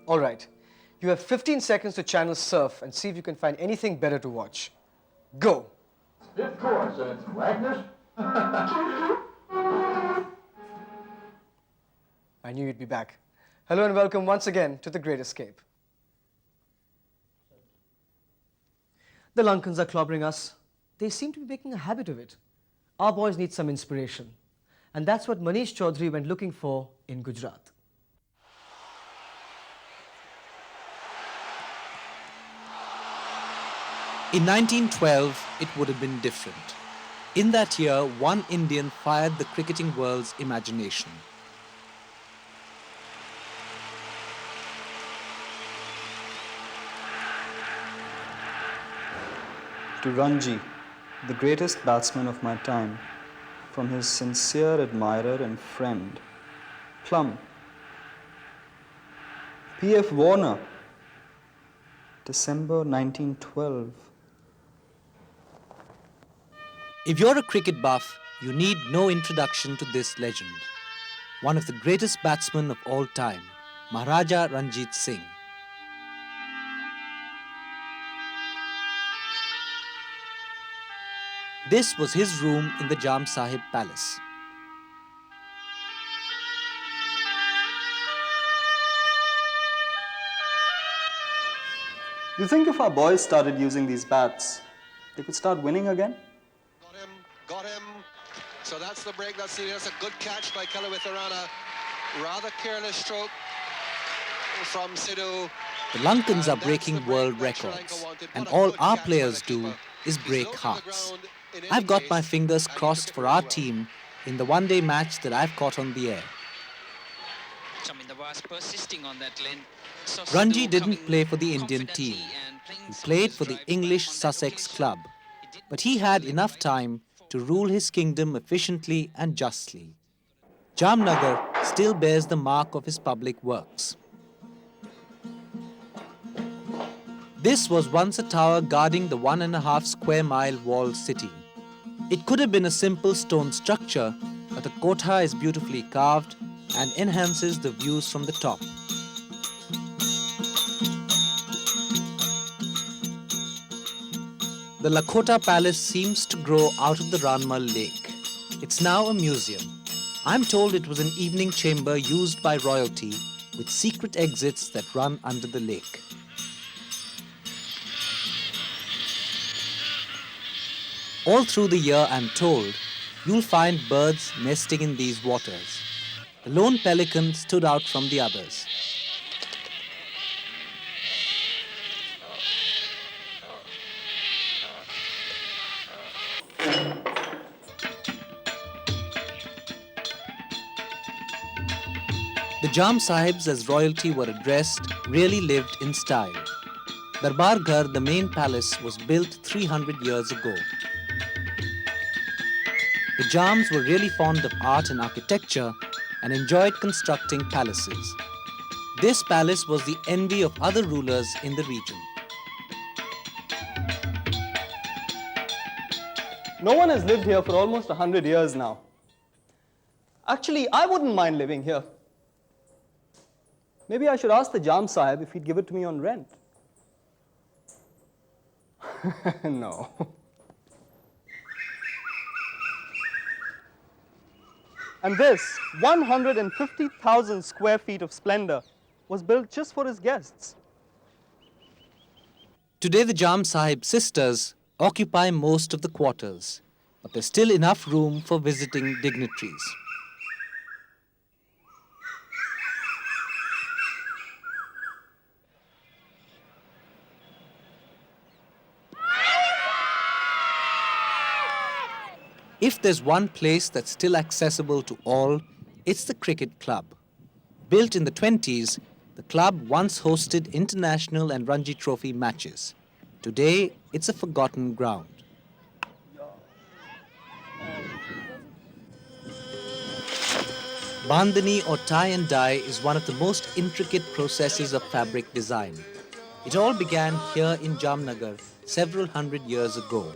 All right. You have 15 seconds to channel surf and see if you can find anything better to watch. Go. Fifth course, and it's Wagner's. I knew you'd be back. Hello and welcome once again to The Great Escape. The Lankans are clobbering us. They seem to be making a habit of it. Our boys need some inspiration. And that's what Manish Chaudhary went looking for in Gujarat. In 1912, it would have been different. In that year, one Indian fired the cricketing world's imagination. To Ranji, the greatest batsman of my time, from his sincere admirer and friend, Plum. P.F. Warner, December 1912. If you're a cricket buff, you need no introduction to this legend. One of the greatest batsmen of all time, Maharaja Ranjit Singh. This was his room in the Jam Sahib Palace. You think if our boys started using these bats, they could start winning again? Got him. So that's the break. That's a good catch by Kalawitarana. Rather careless stroke from Sidhu. The Lankans are breaking world records, and all our players do is break hearts. I've got my fingers crossed for our team in the one-day match that I've caught on the air. Ranji didn't play for the Indian team. He played for the English Sussex club, but he had enough time to rule his kingdom efficiently and justly. Jamnagar still bears the mark of his public works. This was once a tower guarding the 1.5 square mile walled city. It could have been a simple stone structure, but the kotha is beautifully carved and enhances the views from the top. The Lakhota Palace seems to grow out of the Ranmal Lake. It's now a museum. I'm told it was an evening chamber used by royalty with secret exits that run under the lake. All through the year, I'm told, you'll find birds nesting in these waters. The lone pelican stood out from the others. The Jam Sahibs, as royalty were addressed, really lived in style. Darbar Ghar, the main palace, was built 300 years ago. The Jams were really fond of art and architecture and enjoyed constructing palaces. This palace was the envy of other rulers in the region. No one has lived here for almost 100 years now. Actually, I wouldn't mind living here. Maybe I should ask the Jam Sahib if he'd give it to me on rent. No. And this 150,000 square feet of splendor was built just for his guests. Today the Jam Sahib sisters occupy most of the quarters, but there's still enough room for visiting dignitaries. If there's one place that's still accessible to all, it's the cricket club. Built in the 20s, the club once hosted international and Ranji Trophy matches. Today, it's a forgotten ground. Bandhani or tie and dye is one of the most intricate processes of fabric design. It all began here in Jamnagar several hundred years ago.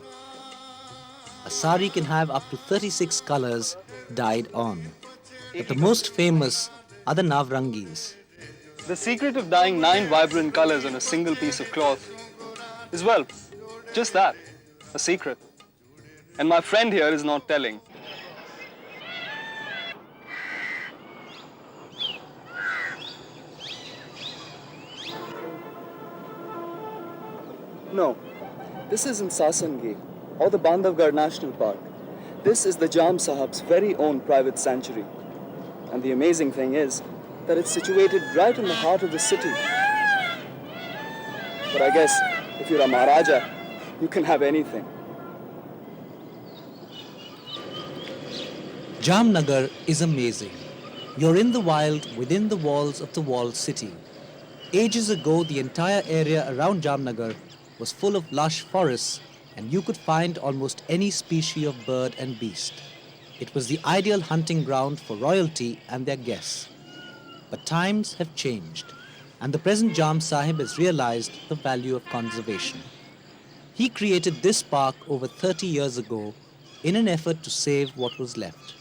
A sari can have up to 36 colors dyed on. But the most famous are the Navrangis. The secret of dyeing 9 vibrant colors on a single piece of cloth is, well, just that, a secret. And my friend here is not telling. No, this isn't Sasangi or the Bandhavgarh National Park. This is the Jam Sahib's very own private sanctuary. And the amazing thing is that it's situated right in the heart of the city. But I guess if you're a Maharaja, you can have anything. Jamnagar is amazing. You're in the wild within the walls of the walled city. Ages ago, the entire area around Jamnagar was full of lush forests, and you could find almost any species of bird and beast. It was the ideal hunting ground for royalty and their guests. But times have changed, and the present Jam Sahib has realized the value of conservation. He created this park over 30 years ago in an effort to save what was left.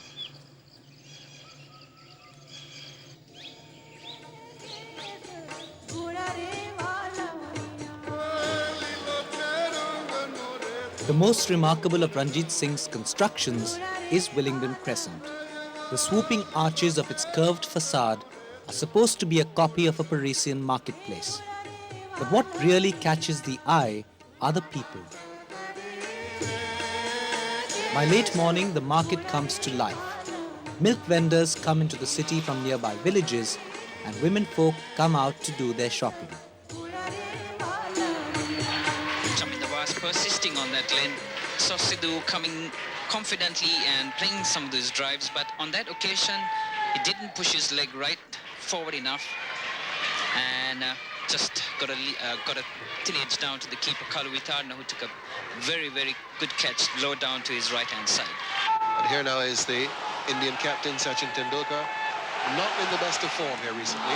The most remarkable of Ranjit Singh's constructions is Willingdon Crescent. The swooping arches of its curved facade are supposed to be a copy of a Parisian marketplace. But what really catches the eye are the people. By late morning, the market comes to life. Milk vendors come into the city from nearby villages, and women folk come out to do their shopping. Jamnagar was persisting on that lane. Saw Sidhu coming confidently and playing some of those drives, but on that occasion, he didn't push his leg right forward enough, and just got a tillage down to the keeper Kaluvitarna, who took a very, very good catch low down to his right-hand side. And here now is the Indian captain, Sachin Tendulkar. Not in the best of form here recently.